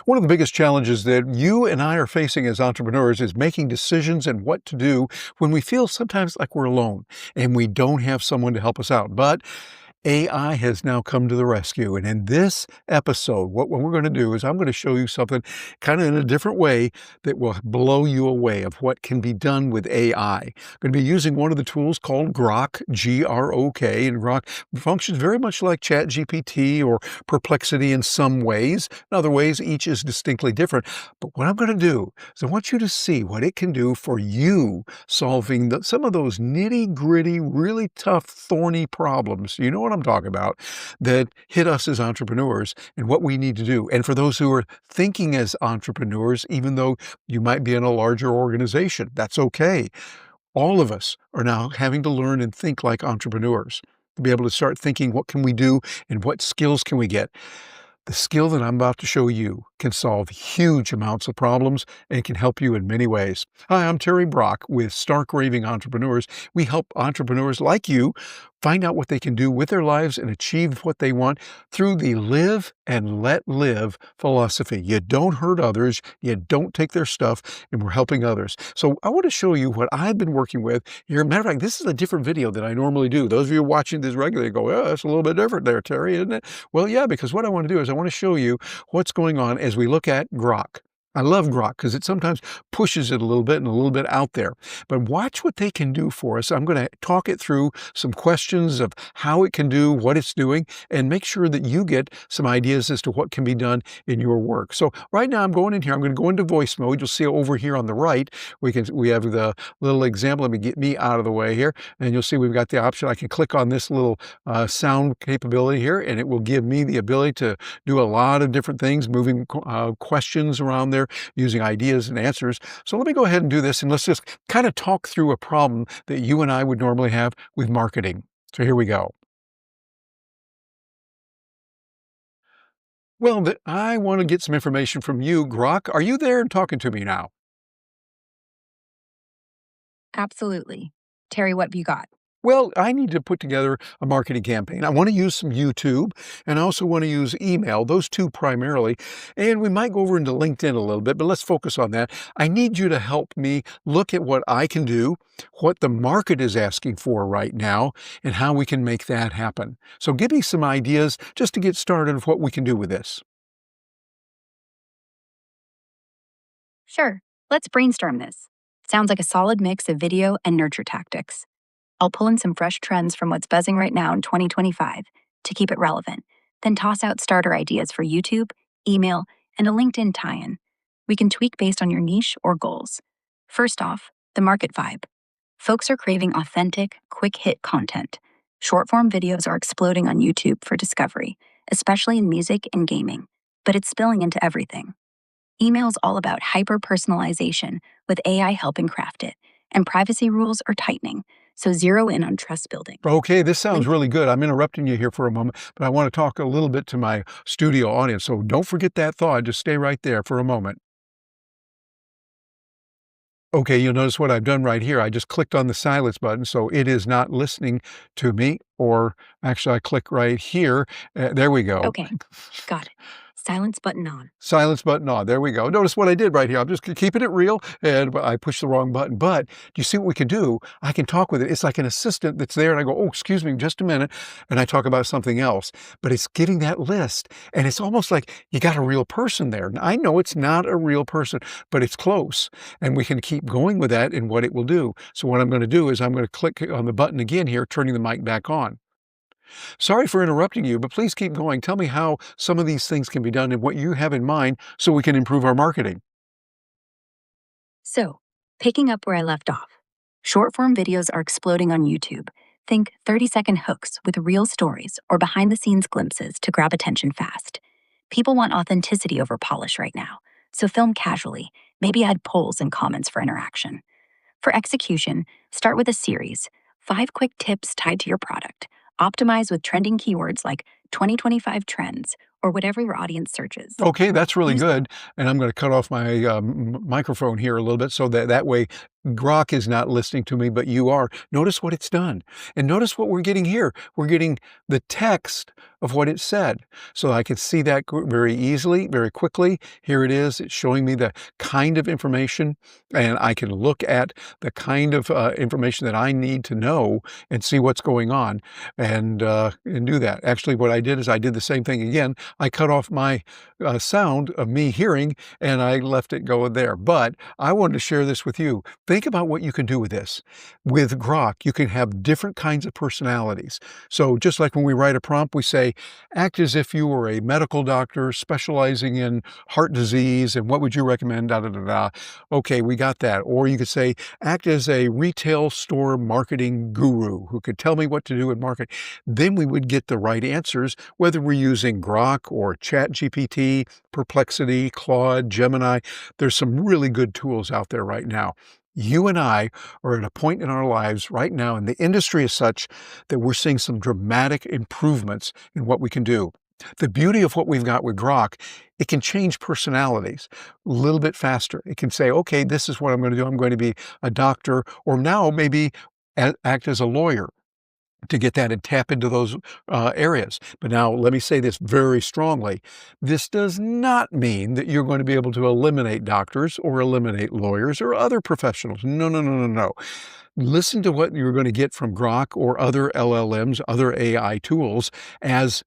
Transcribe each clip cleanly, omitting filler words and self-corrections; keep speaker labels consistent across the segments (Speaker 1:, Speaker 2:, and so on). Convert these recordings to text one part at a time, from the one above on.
Speaker 1: One of the biggest challenges that you and I are facing as entrepreneurs is making decisions and what to do when we feel sometimes like we're alone and we don't have someone to help us out. But AI has now come to the rescue. And in this episode, what we're going to do is I'm going to show you something kind of in a different way that will blow you away of what can be done with AI. I'm going to be using one of the tools called Grok, G-R-O-K, and Grok functions very much like ChatGPT or Perplexity in some ways. In other ways, each is distinctly different. But what I'm going to do is I want you to see what it can do for you solving some of those nitty-gritty, really tough, thorny problems. You know what I'm talking about, that hit us as entrepreneurs and what we need to do. And for those who are thinking as entrepreneurs, even though you might be in a larger organization, that's okay. All of us are now having to learn and think like entrepreneurs to be able to start thinking, what can we do and what skills can we get? The skill that I'm about to show you can solve huge amounts of problems and can help you in many ways. Hi, I'm Terry Brock with Stark Raving Entrepreneurs. We help entrepreneurs like you find out what they can do with their lives and achieve what they want through the live and let live philosophy. You don't hurt others, you don't take their stuff, and we're helping others. So I want to show you what I've been working with here. Matter of fact, this is a different video than I normally do. Those of you watching this regularly go, oh, that's a little bit different there, Terry, isn't it? Well, yeah, because what I want to do is I want to show you what's going on as we look at Grok. I love Grok because it sometimes pushes it a little bit and a little bit out there. But watch what they can do for us. I'm going to talk it through some questions of how it can do what it's doing and make sure that you get some ideas as to what can be done in your work. So right now I'm going in here. I'm going to go into voice mode. You'll see over here on the right, we have the little example. Let me get me out of the way here. And you'll see we've got the option. I can click on this little sound capability here, and it will give me the ability to do a lot of different things, moving questions around there, using ideas and answers. So let me go ahead and do this, and let's just kind of talk through a problem that you and I would normally have with marketing. So here we go. Well, I want to get some information from you, Grok. Are you there and talking to me now?
Speaker 2: Absolutely. Terry, what have you got?
Speaker 1: Well, I need to put together a marketing campaign. I want to use some YouTube, and I also want to use email, those two primarily. And we might go over into LinkedIn a little bit, but let's focus on that. I need you to help me look at what I can do, what the market is asking for right now, and how we can make that happen. So give me some ideas just to get started of what we can do with this.
Speaker 2: Sure. Let's brainstorm this. Sounds like a solid mix of video and nurture tactics. I'll pull in some fresh trends from what's buzzing right now in 2025 to keep it relevant, then toss out starter ideas for YouTube, email, and a LinkedIn tie in. We can tweak based on your niche or goals. First off, the market vibe. Folks are craving authentic, quick hit content. Short form videos are exploding on YouTube for discovery, especially in music and gaming, but it's spilling into everything. Email's all about hyper personalization, with AI helping craft it, and privacy rules are tightening, so zero in on trust building.
Speaker 1: Okay, this sounds
Speaker 2: Link-
Speaker 1: really good. I'm interrupting you here for a moment, but I want to talk a little bit to my studio audience. So don't forget that thought. Just stay right there for a moment. Okay, you'll notice what I've done right here. I just clicked on the silence button, so it is not listening to me. Or actually, I click right here. There we go.
Speaker 2: Okay, got it. Silence button on.
Speaker 1: Silence button on. There we go. Notice what I did right here. I'm just keeping it real, and I pushed the wrong button. But do you see what we can do? I can talk with it. It's like an assistant that's there, and I go, oh, excuse me, just a minute, and I talk about something else. But it's giving that list, and it's almost like you got a real person there. I know it's not a real person, but it's close, and we can keep going with that and what it will do. So what I'm going to do is I'm going to click on the button again here, turning the mic back on. Sorry for interrupting you, but please keep going. Tell me how some of these things can be done and what you have in mind so we can improve our marketing.
Speaker 2: So, picking up where I left off, short form videos are exploding on YouTube. Think 30-second hooks with real stories or behind the scenes glimpses to grab attention fast. People want authenticity over polish right now, so film casually, maybe add polls and comments for interaction. For execution, start with a series, 5 quick tips tied to your product. Optimize with trending keywords like 2025 trends or whatever your audience searches.
Speaker 1: Okay, that's really
Speaker 2: Use
Speaker 1: good. And I'm going to cut off my microphone here a little bit so that way Grok is not listening to me, but you are. Notice what it's done. And notice what we're getting here. We're getting the text of what it said. So I could see that very easily, very quickly. Here it is. It's showing me the kind of information, and I can look at the kind of information that I need to know and see what's going on and do that. Actually, what I did is I did the same thing again. I cut off my sound of me hearing and I left it go there. But I wanted to share this with you. Think about what you can do with this. With Grok, you can have different kinds of personalities. So just like when we write a prompt, we say, act as if you were a medical doctor specializing in heart disease, and what would you recommend? Da, da, da, da. Okay, we got that. Or you could say, act as a retail store marketing guru who could tell me what to do in marketing. Then we would get the right answers, whether we're using Grok or ChatGPT, Perplexity, Claude, Gemini. There's some really good tools out there right now. You and I are at a point in our lives right now, and the industry is such that we're seeing some dramatic improvements in what we can do. The beauty of what we've got with Grok, it can change personalities a little bit faster. It can say, okay, this is what I'm going to do. I'm going to be a doctor, or now maybe act as a lawyer to get that and tap into those areas. But now let me say this very strongly. This does not mean that you're going to be able to eliminate doctors or eliminate lawyers or other professionals. No, no, no, no, no. Listen to what you're going to get from Grok or other LLMs, other AI tools as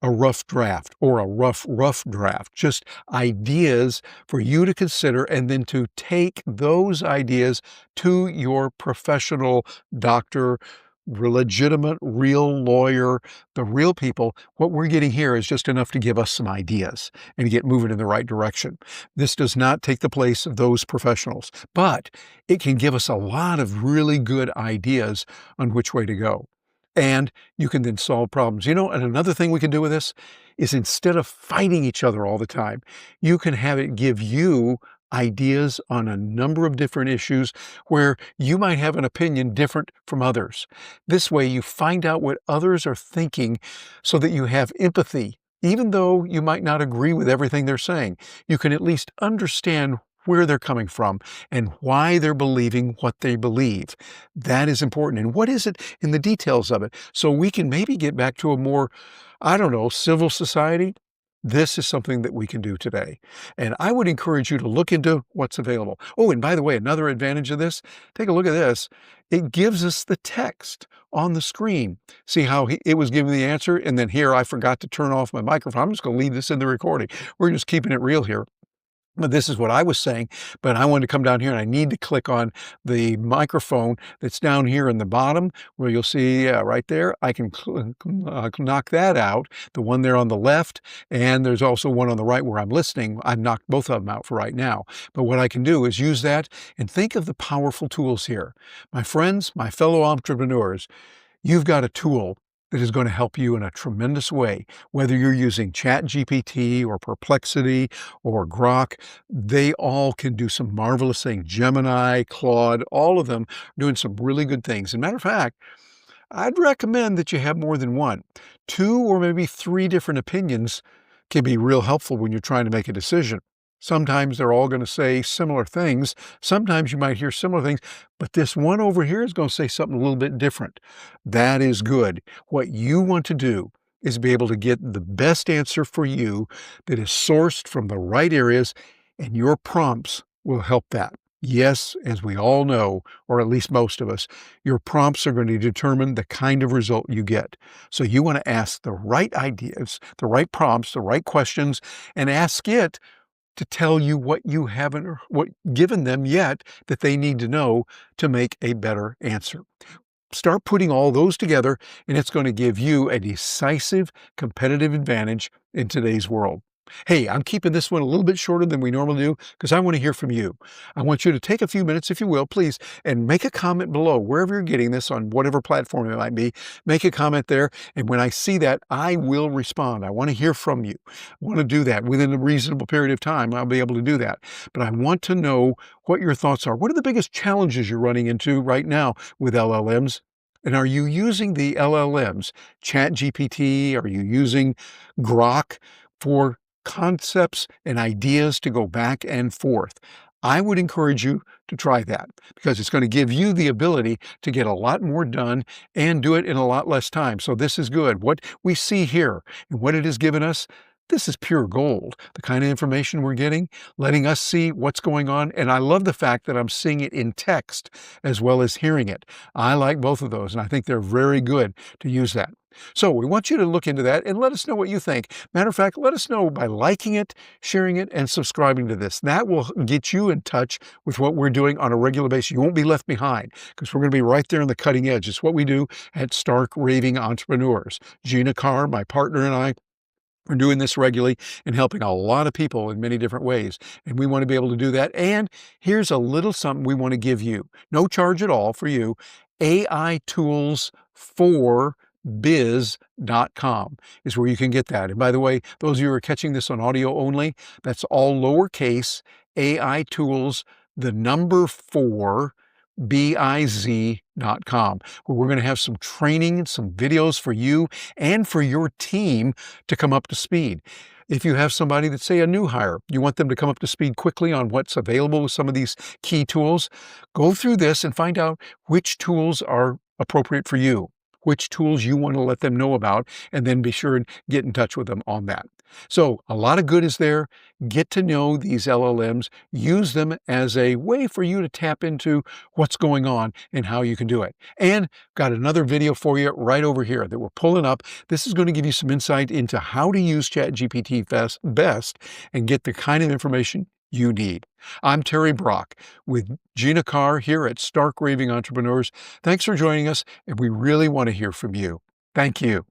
Speaker 1: a rough draft or a rough draft, just ideas for you to consider and then to take those ideas to your professional doctor, legitimate, real lawyer, the real people. What we're getting here is just enough to give us some ideas and to get moving in the right direction. This does not take the place of those professionals, but it can give us a lot of really good ideas on which way to go. And you can then solve problems. You know, and another thing we can do with this is instead of fighting each other all the time, you can have it give you ideas on a number of different issues where you might have an opinion different from others. This way you find out what others are thinking so that you have empathy. Even though you might not agree with everything they're saying, you can at least understand where they're coming from and why they're believing what they believe. That is important. And what is it in the details of it? So we can maybe get back to a more, I don't know, civil society. This is something that we can do today. And I would encourage you to look into what's available. Oh, and by the way, another advantage of this, take a look at this. It gives us the text on the screen. See how it was giving the answer? And then here, I forgot to turn off my microphone. I'm just going to leave this in the recording. We're just keeping it real here. But this is what I was saying, but I wanted to come down here and I need to click on the microphone that's down here in the bottom where you'll see right there. I can knock that out, the one there on the left, and there's also one on the right where I'm listening. I've knocked both of them out for right now. But what I can do is use that and think of the powerful tools here. My friends, my fellow entrepreneurs, you've got a tool that is going to help you in a tremendous way. Whether you're using ChatGPT or Perplexity or Grok, they all can do some marvelous things. Gemini, Claude, all of them are doing some really good things. As a matter of fact, I'd recommend that you have more than one. 2 or maybe 3 different opinions can be real helpful when you're trying to make a decision. Sometimes they're all going to say similar things. Sometimes you might hear similar things, but this one over here is going to say something a little bit different. That is good. What you want to do is be able to get the best answer for you that is sourced from the right areas, and your prompts will help that. Yes, as we all know, or at least most of us, your prompts are going to determine the kind of result you get. So you want to ask the right ideas, the right prompts, the right questions, and ask it to tell you what you haven't given them yet that they need to know to make a better answer. Start putting all those together, and it's going to give you a decisive competitive advantage in today's world. Hey, I'm keeping this one a little bit shorter than we normally do because I want to hear from you. I want you to take a few minutes, if you will, please, and make a comment below wherever you're getting this on whatever platform it might be. Make a comment there, and when I see that, I will respond. I want to hear from you. I want to do that within a reasonable period of time. I'll be able to do that. But I want to know what your thoughts are. What are the biggest challenges you're running into right now with LLMs? And are you using the LLMs, ChatGPT? Are you using Grok for concepts and ideas to go back and forth? I would encourage you to try that because it's going to give you the ability to get a lot more done and do it in a lot less time. So this is good. What we see here and what it has given us, this is pure gold. The kind of information we're getting, letting us see what's going on. And I love the fact that I'm seeing it in text as well as hearing it. I like both of those, and I think they're very good to use that. So we want you to look into that and let us know what you think. Matter of fact, let us know by liking it, sharing it, and subscribing to this. That will get you in touch with what we're doing on a regular basis. You won't be left behind because we're going to be right there on the cutting edge. It's what we do at Stark Raving Entrepreneurs. Gina Carr, my partner, and I are doing this regularly and helping a lot of people in many different ways. And we want to be able to do that. And here's a little something we want to give you. No charge at all for you. AI Tools for biz.com is where you can get that. And by the way, those of you who are catching this on audio only, that's all lowercase AI Tools, the number 4 biz.com, where we're going to have some training, some videos for you and for your team to come up to speed. If you have somebody that's, say, a new hire, you want them to come up to speed quickly on what's available with some of these key tools, go through this and find out which tools are appropriate for you, which tools you want to let them know about, and then be sure and get in touch with them on that. So a lot of good is there. Get to know these LLMs, use them as a way for you to tap into what's going on and how you can do it. And got another video for you right over here that we're pulling up. This is going to give you some insight into how to use ChatGPT best and get the kind of information you need. I'm Terry Brock with Gina Carr here at Stark Raving Entrepreneurs. Thanks for joining us, and we really want to hear from you. Thank you.